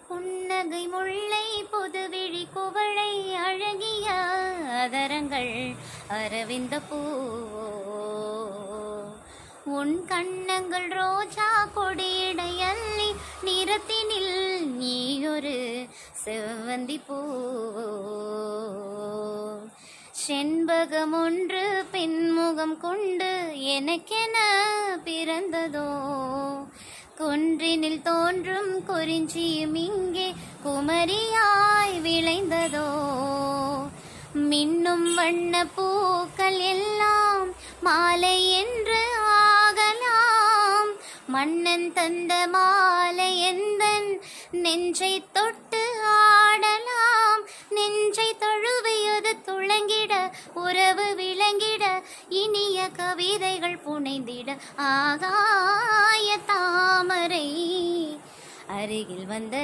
புன்னகை முல்லை புதுவிழி குவளை அழகிய அதரங்கள் அரவிந்த பூவோ, உன் கண்ணங்கள் ரோஜா கொடியடையல்லி நிறத்தினில் நீயொரு செவ்வந்தி பூவோ, செண்பகம் ஒன்று பெண்முகம் கொண்டு எனக்கென பிறந்ததோ, குன்றினில் தோன்றும் குறிஞ்சியும் இங்கே குமரியாய் விளைந்ததோ, மின்னும் வண்ண பூக்கள் எல்லாம் மாலை என்று ஆகலாம், மன்னன் தந்த மாலை எந்தன் நெஞ்சை தொட்டு ஆடலாம், நெஞ்சை தழுவியது துளங்கிட உறவு விளங்கிட இனிய கவிதைகள் புனைந்திட ஆகாய தாமரை அருகில் வந்த